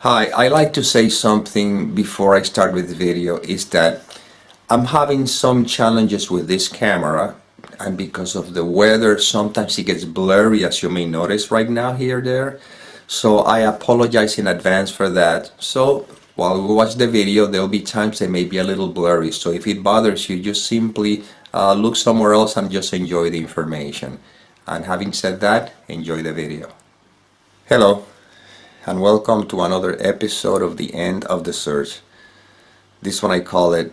Hi, I like to say something before I start with the video is that I'm having some challenges with this camera, and because of the weather sometimes it gets blurry, as you may notice right now here there. So I apologize in advance for that. So while we watch the video there'll be times they may be a little blurry, so if it bothers you just simply look somewhere else and just enjoy the information. And having said that, enjoy the video. Hello and welcome to another episode of The End of the Search. This one I call it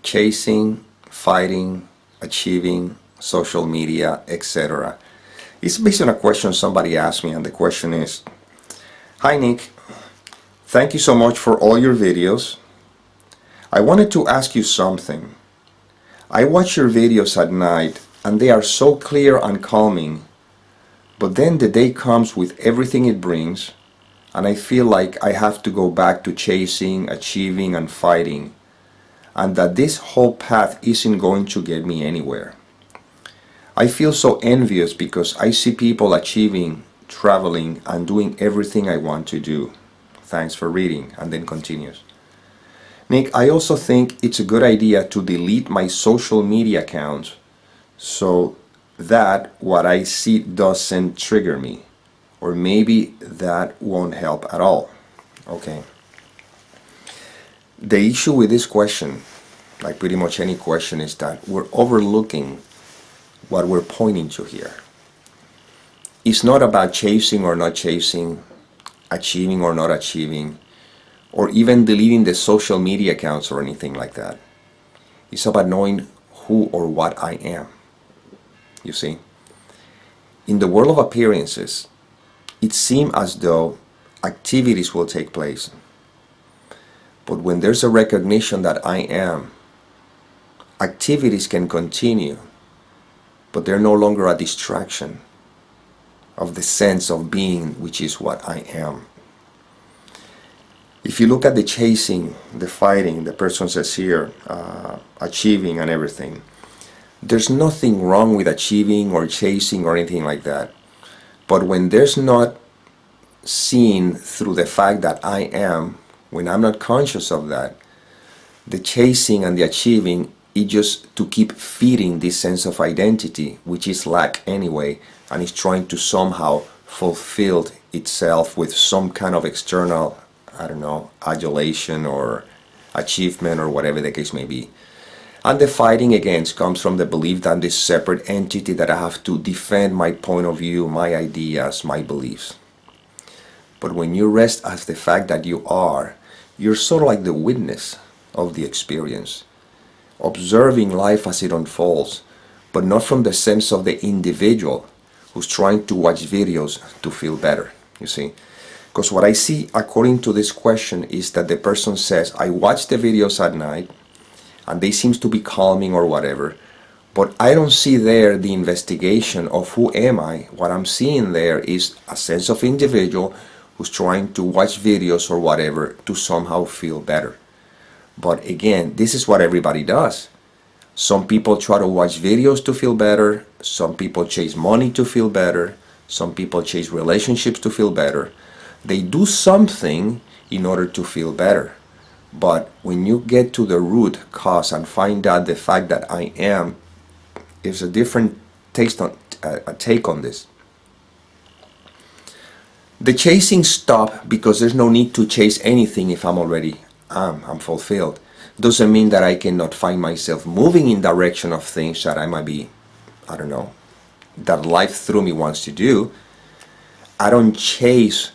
Chasing, Fighting, Achieving, Social Media, etc. It's based on a question somebody asked me, and the question is, Hi Nick, thank you so much for all your videos. I wanted to ask you something. I watch your videos at night and they are so clear and calming, but then the day comes with everything it brings, and I feel like I have to go back to chasing, achieving, and fighting, and that this whole path isn't going to get me anywhere. I feel so envious because I see people achieving, traveling, and doing everything I want to do. Thanks for reading, and then continues. Nick, I also think it's a good idea to delete my social media accounts so that what I see doesn't trigger me. Or maybe that won't help at all. Okay. The issue with this question, like pretty much any question, is that we're overlooking what we're pointing to here. It's not about chasing or not chasing, achieving or not achieving, or even deleting the social media accounts or anything like that. It's about knowing who or what I am. You see? In the world of appearances, it seems as though activities will take place. But when there's a recognition that I am, activities can continue, but they're no longer a distraction of the sense of being, which is what I am. If you look at the chasing, the fighting, the person says here, achieving and everything, there's nothing wrong with achieving or chasing or anything like that. But when there's not seen through the fact that I am, when I'm not conscious of that, the chasing and the achieving is just to keep feeding this sense of identity, which is lack anyway, and is trying to somehow fulfill itself with some kind of external, adulation or achievement or whatever the case may be. And the fighting against comes from the belief that I'm this separate entity that I have to defend my point of view, my ideas, my beliefs. But when you rest as the fact that you're sort of like the witness of the experience, observing life as it unfolds, but not from the sense of the individual who's trying to watch videos to feel better, you see. Because what I see according to this question is that the person says, I watch the videos at night, and they seem to be calming or whatever, but I don't see there the investigation of who am I. What I'm seeing there is a sense of individual who's trying to watch videos or whatever to somehow feel better. But again, this is what everybody does. Some people try to watch videos to feel better, some people chase money to feel better, some people chase relationships to feel better. They do something in order to feel better. But when you get to the root cause and find out the fact that I am, is a different take on this. The chasing stop because there's no need to chase anything if I'm fulfilled. Doesn't mean that I cannot find myself moving in direction of things that I might be, that life through me wants to do. I don't chase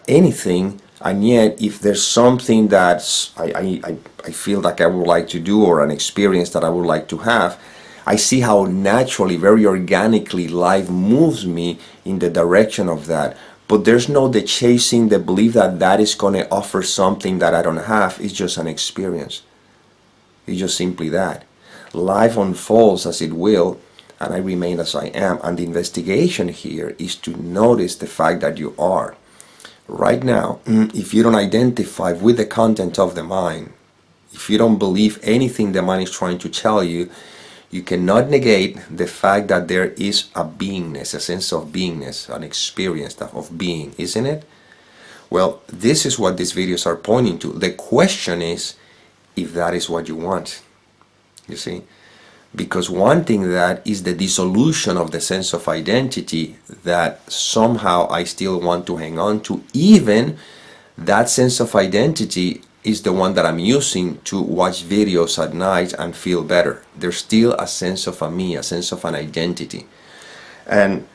anything. And yet, if there's something that I feel like I would like to do, or an experience that I would like to have, I see how naturally, very organically, life moves me in the direction of that. But there's no the chasing, the belief that that is going to offer something that I don't have. It's just an experience. It's just simply that. Life unfolds as it will, and I remain as I am. And the investigation here is to notice the fact that you are. Right now, if you don't identify with the content of the mind, if you don't believe anything the mind is trying to tell you, you cannot negate the fact that there is a beingness, a sense of beingness, an experience of being, isn't it? Well, this is what these videos are pointing to. The question is if that is what you want, you see? Because wanting that is the dissolution of the sense of identity that somehow I still want to hang on to. Even that sense of identity is the one that I'm using to watch videos at night and feel better. There's still a sense of a me, a sense of an identity. And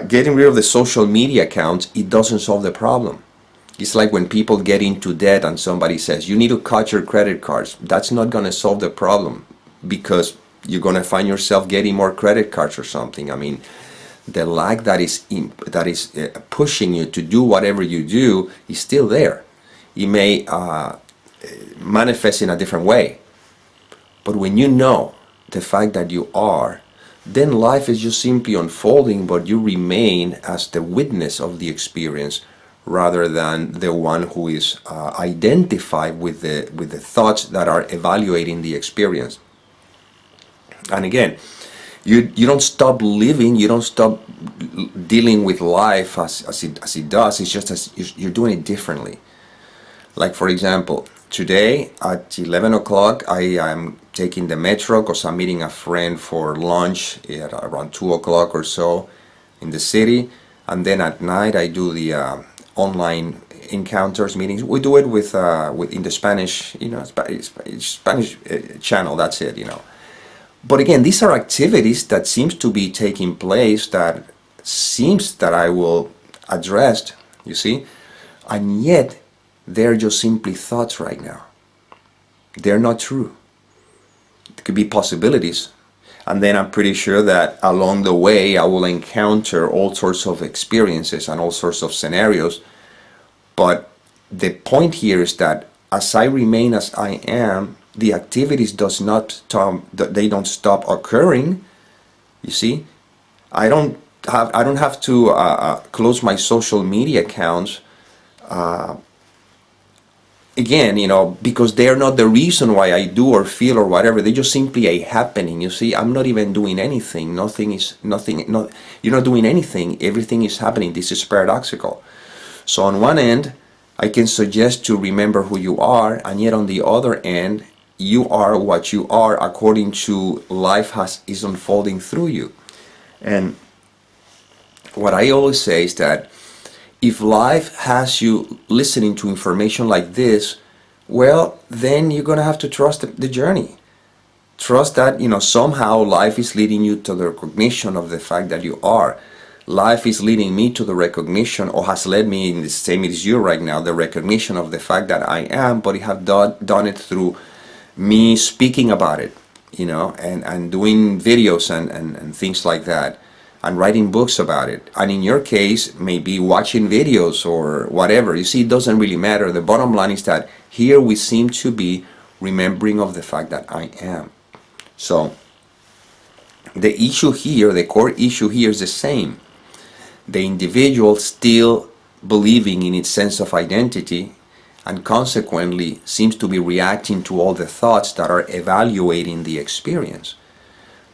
getting rid of the social media accounts, it doesn't solve the problem. It's like when people get into debt and somebody says, you need to cut your credit cards. That's not going to solve the problem, because you're going to find yourself getting more credit cards or something. I mean, the lack that is pushing you to do whatever you do is still there. It may manifest in a different way. But when you know the fact that you are, then life is just simply unfolding, but you remain as the witness of the experience rather than the one who is identified with the thoughts that are evaluating the experience. And again, you don't stop living, you don't stop dealing with life as it does. It's just as you're doing it differently. Like, for example, today at 11 o'clock I am taking the metro because I'm meeting a friend for lunch at around 2 o'clock or so in the city. And then at night I do the online encounters meetings. We do it with in the Spanish, Spanish channel. That's it, But again, these are activities that seems to be taking place that seems that I will address, you see, and yet they're just simply thoughts right now. They're not true. It could be possibilities. And then I'm pretty sure that along the way I will encounter all sorts of experiences and all sorts of scenarios. But the point here is that as I remain as I am, the activities they don't stop occurring. You see, I don't have to close my social media accounts again, because they're not the reason why I do or feel or whatever. They're just simply a happening. You see, I'm not even doing anything. You're not doing anything. Everything is happening. This is paradoxical. So on one end, I can suggest to remember who you are, and yet on the other end, you are what you are according to life is unfolding through you. And what I always say is that if life has you listening to information like this, well, then you're going to have to trust the journey. Trust that, somehow life is leading you to the recognition of the fact that you are. Life is leading me to the recognition, or has led me in the same as you right now, the recognition of the fact that I am, but I have done it through me speaking about it, and doing videos and things like that, and writing books about it. And in your case, maybe watching videos or whatever. You see, it doesn't really matter. The bottom line is that here we seem to be remembering of the fact that I am. So the issue here, the core issue here is the same. The individual still believing in its sense of identity, and consequently seems to be reacting to all the thoughts that are evaluating the experience.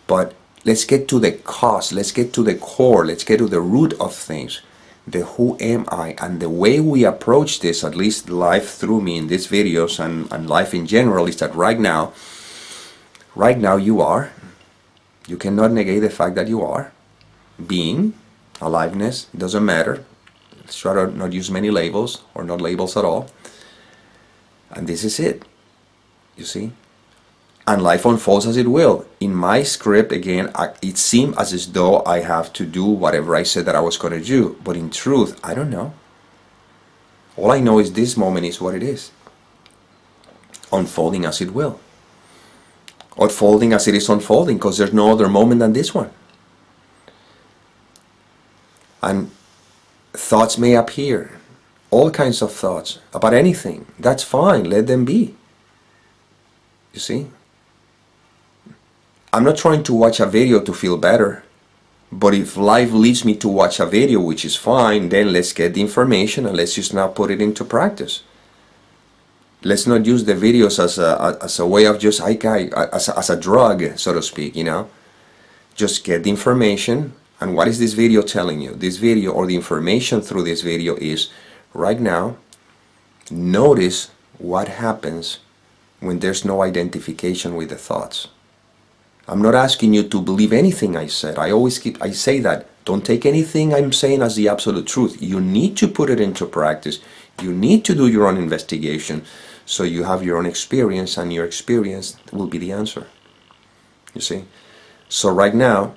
But let's get to the cause, let's get to the core, let's get to the root of things, the who am I. And the way we approach this, at least life through me in these videos and life in general, is that right now you are. You cannot negate the fact that you are. Being, aliveness, it doesn't matter. Let's try to not use many labels or not labels at all. And this is it, you see? And life unfolds as it will. In my script, again, it seemed as though I have to do whatever I said that I was going to do. But in truth, I don't know. All I know is this moment is what it is. Unfolding as it will. Unfolding as it is unfolding, because there's no other moment than this one. And thoughts may appear. All kinds of thoughts about anything. That's fine. Let them be. You see? I'm not trying to watch a video to feel better. But if life leads me to watch a video, which is fine, then let's get the information and let's just now put it into practice. Let's not use the videos as a way of just, as a drug, so to speak, Just get the information. And what is this video telling you? This video, or the information through this video, is right now, notice what happens when there's no identification with the thoughts. I'm not asking you to believe anything I said. I say that. Don't take anything I'm saying as the absolute truth. You need to put it into practice. You need to do your own investigation so you have your own experience, and your experience will be the answer. You see? So right now,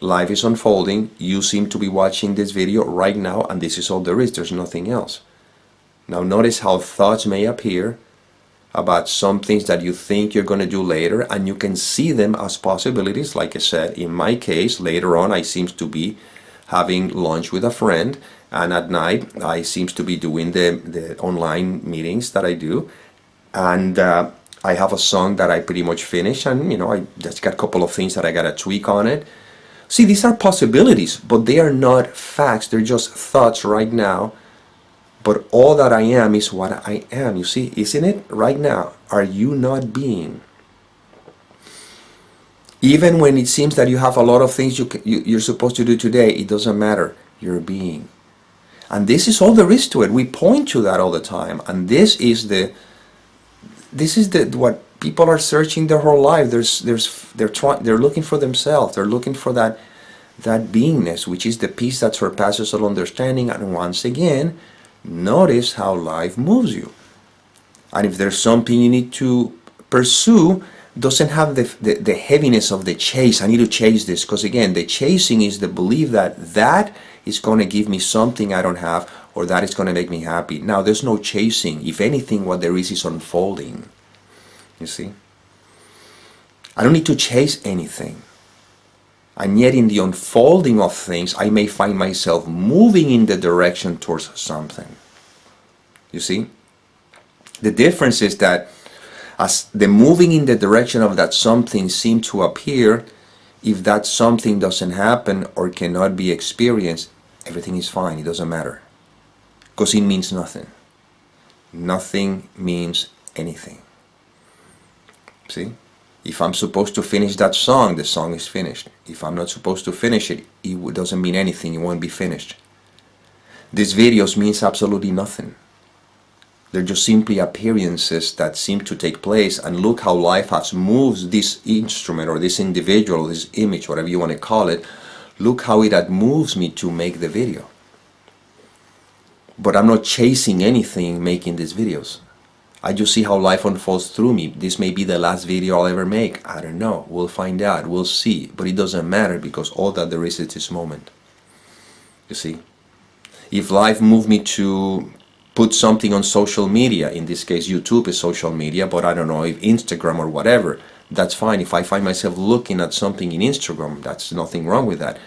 life is unfolding. You seem to be watching this video right now, and this is all there is. There's nothing else. Now notice how thoughts may appear about some things that you think you're going to do later, and you can see them as possibilities. Like I said, in my case, later on I seem to be having lunch with a friend, and at night I seem to be doing the online meetings that I do, and I have a song that I pretty much finished, and I just got a couple of things that I got to tweak on it. See, these are possibilities, but they are not facts. They're just thoughts right now. But all that I am is what I am. You see, isn't it? Right now, are you not being? Even when it seems that you have a lot of things you're supposed to do today, it doesn't matter. You're being. And this is all there is to it. We point to that all the time. And this is what people are searching their whole life. They're looking for themselves. They're looking for that beingness, which is the peace that surpasses all understanding. And once again, notice how life moves you. And if there's something you need to pursue, doesn't have the heaviness of the chase. I need to chase this, because again, the chasing is the belief that is going to give me something I don't have, or that is going to make me happy. Now, there's no chasing. If anything, what there is unfolding. You see? I don't need to chase anything. And yet in the unfolding of things, I may find myself moving in the direction towards something. You see? The difference is that as the moving in the direction of that something seems to appear, if that something doesn't happen or cannot be experienced, everything is fine. It doesn't matter. Because it means nothing. Nothing means anything. See? If I'm supposed to finish that song, the song is finished. If I'm not supposed to finish it, it doesn't mean anything. It won't be finished. These videos means absolutely nothing. They're just simply appearances that seem to take place. And look how life has moved this instrument, or this individual, this image, whatever you want to call it. Look how it moves me to make the video. But I'm not chasing anything making these videos. I just see how life unfolds through me. This may be the last video I'll ever make. I don't know. We'll find out. We'll see. But it doesn't matter, because all that there is this moment. You see? If life moved me to put something on social media, in this case YouTube is social media, but I don't know, if Instagram or whatever, that's fine. If I find myself looking at something in Instagram, that's nothing wrong with that.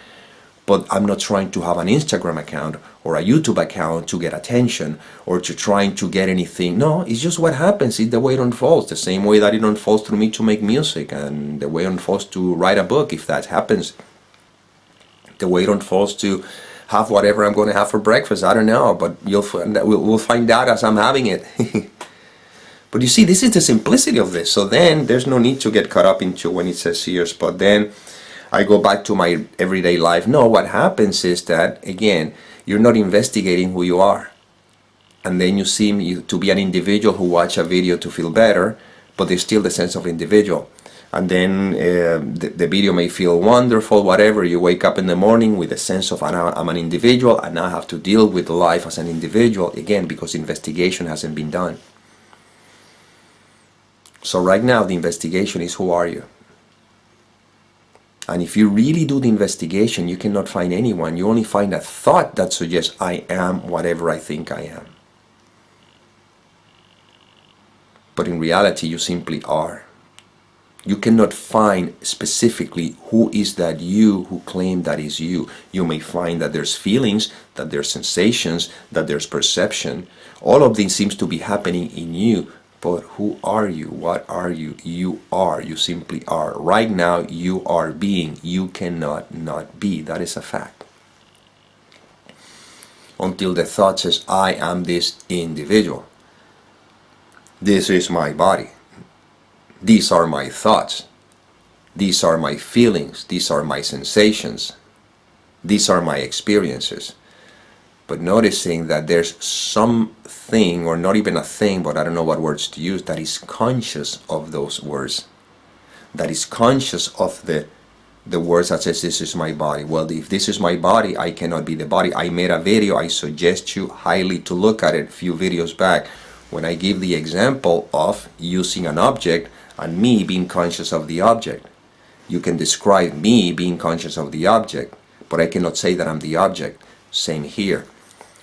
But I'm not trying to have an Instagram account or a YouTube account to get attention or to trying to get anything. No, it's just what happens. It's the way it unfolds. The same way that it unfolds through me to make music, and the way it unfolds to write a book, if that happens. The way it unfolds to have whatever I'm going to have for breakfast. I don't know, but we'll find out as I'm having it. But you see, this is the simplicity of this. So then there's no need to get caught up into when it says years, but then I go back to my everyday life. No, what happens is that, again, you're not investigating who you are. And then you seem to be an individual who watch a video to feel better, but there's still the sense of individual. And then the video may feel wonderful, whatever. You wake up in the morning with a sense of, I'm an individual, and now I have to deal with life as an individual, again, because investigation hasn't been done. So right now, the investigation is, who are you? And if you really do the investigation, you cannot find anyone. You only find a thought that suggests, I am whatever I think I am. But in reality, you simply are. You cannot find specifically who is that you who claim that is you. You may find that there's feelings, that there's sensations, that there's perception. All of these seems to be happening in you. But who are you? What are you? You are. You simply are. Right now, you are being. You cannot not be. That is a fact. Until the thought says, I am this individual. This is my body. These are my thoughts. These are my feelings. These are my sensations. These are my experiences. but noticing that there's something, or not even a thing, but I don't know what words to use, that is conscious of those words, that is conscious of the words that says this is my body. Well, if this is my body, I cannot be the body. I made a video, I suggest you highly to look at it a few videos back, when I give the example of using an object and me being conscious of the object. You can describe me being conscious of the object, but I cannot say that I'm the object. Same here.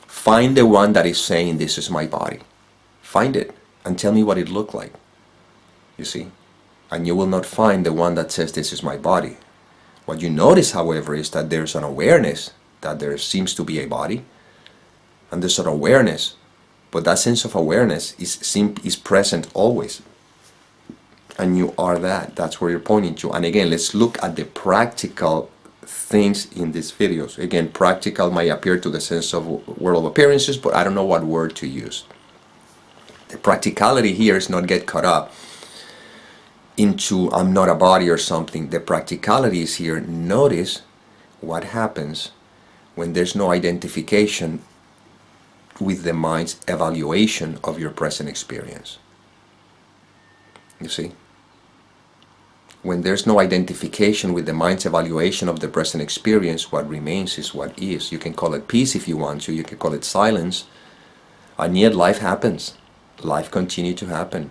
Find the one that is saying this is my body. Find it and tell me what it looked like. You see? And you will not find the one that says this is my body. What you notice, however, is that there's an awareness that there seems to be a body, and there's an awareness, but that sense of awareness is present always. And you are that. That's where you're pointing to. And again, let's look at the practical things in these videos. Again, practical might appear to the sense of world of appearances, but I don't know what word to use. The practicality here is not get caught up into I'm not a body or something. The practicality is here. Notice what happens when there's no identification with the mind's evaluation of your present experience. You see? When there's no identification with the mind's evaluation of the present experience, what remains is what is. You can call it peace if you want to, you can call it silence, and yet life happens. Life continues to happen,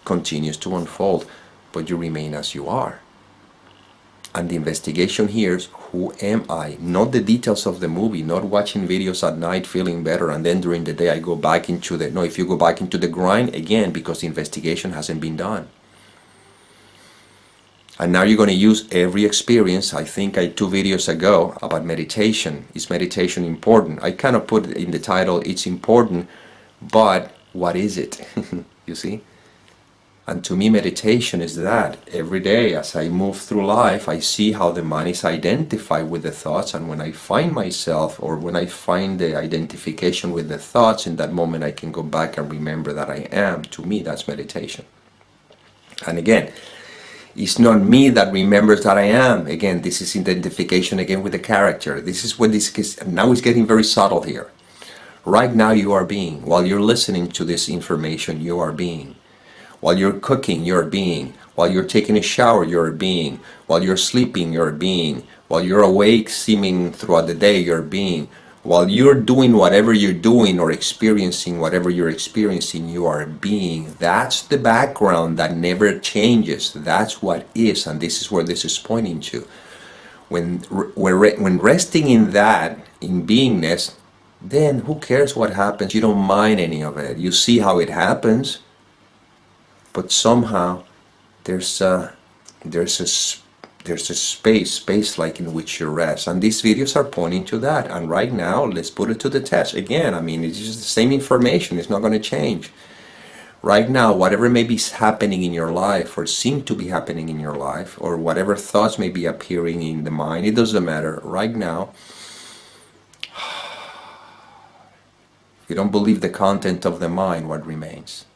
continues to unfold, but you remain as you are. And the investigation here is, who am I? Not the details of the movie, not watching videos at night feeling better, and then during the day I go back into the, no, if you go back into the grind, again, because the investigation hasn't been done. And now you're going to use every experience. I think I 2 videos ago about meditation. Is meditation important? I kind of put it in the title, it's important, but what is it? You see? And to me, meditation is that. Every day as I move through life, I see how the mind is identified with the thoughts, and when I find myself, or when I find the identification with the thoughts, in that moment I can go back and remember that I am. To me, that's meditation. And again, it's not me that remembers that I am. Again, this is identification again with the character. This is what this is. Now it's getting very subtle here. Right now you are being. While you're listening to this information, you are being. While you're cooking, you're being. While you're taking a shower, you're being. While you're sleeping, you're being. While you're awake, seeming throughout the day, you're being. While you're doing whatever you're doing or experiencing whatever you're experiencing, you are being. That's the background that never changes. That's what is, and this is where this is pointing to. When resting in that, in beingness, then who cares what happens? You don't mind any of it. You see how it happens, but somehow there's a space like in which you rest, and these videos are pointing to that. And right now, let's put it to the test again. I mean, it's just the same information. It's not going to change. Right now, whatever may be happening in your life, or seem to be happening in your life, or whatever thoughts may be appearing in the mind, it doesn't matter. Right now, if you don't believe the content of the mind, what remains?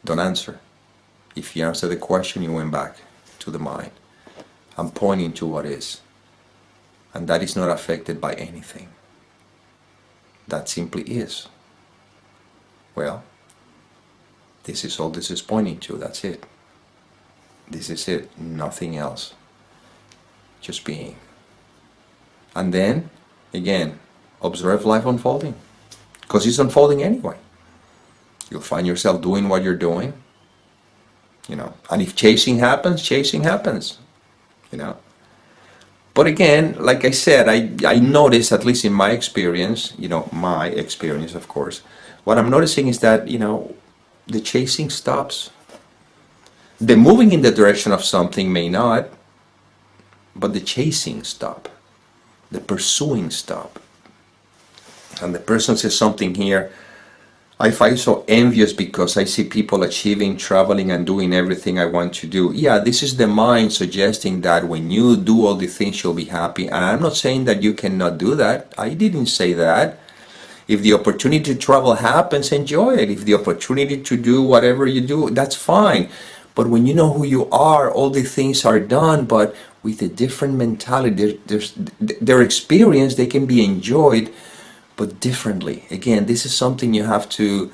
Don't answer. If you answer the question, you went back to the mind. I'm pointing to what is, and that is not affected by anything. That simply is. Well, this is all this is pointing to. That's it. This is it. Nothing else. Just being. And then, again, observe life unfolding, because it's unfolding anyway. You'll find yourself doing what you're doing, you know, and if chasing happens, you know. But again, like I said, I notice, at least in my experience, you know, my experience, of course, what I'm noticing is that, you know, the chasing stops. The moving in the direction of something may not, but the chasing stop. The pursuing stop. And the person says something here, I find so envious because I see people achieving, traveling, and doing everything I want to do. Yeah, this is the mind suggesting that when you do all the things, you'll be happy. And I'm not saying that you cannot do that. I didn't say that. If the opportunity to travel happens, enjoy it. If the opportunity to do whatever you do, that's fine. But when you know who you are, all the things are done, but with a different mentality. Their experience, they can be enjoyed, but differently. Again, this is something you have to.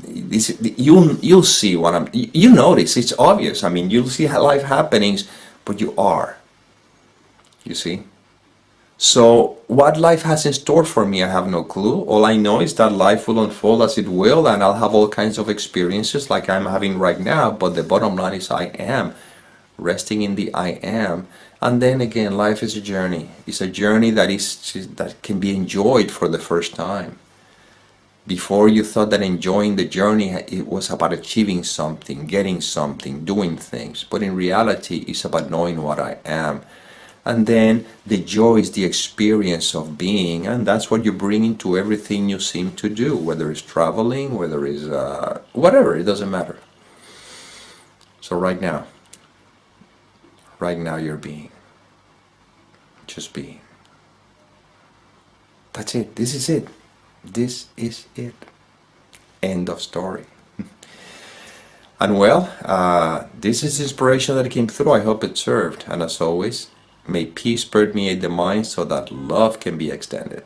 You'll see what you notice. It's obvious. I mean, you'll see life happenings, but you are. You see. So what life has in store for me, I have no clue. All I know is that life will unfold as it will, and I'll have all kinds of experiences like I'm having right now. But the bottom line is I am resting in the I am. And then again, life is a journey. It's a journey that can be enjoyed for the first time. Before, you thought that enjoying the journey, it was about achieving something, getting something, doing things. But in reality, it's about knowing what I am. And then the joy is the experience of being, and that's what you bring into everything you seem to do, whether it's traveling, whether it's whatever, it doesn't matter. So right now you're being. Just being. That's it. This is it. This is it. End of story. And well, this is inspiration that came through. I hope it served. And as always, may peace permeate the mind so that love can be extended.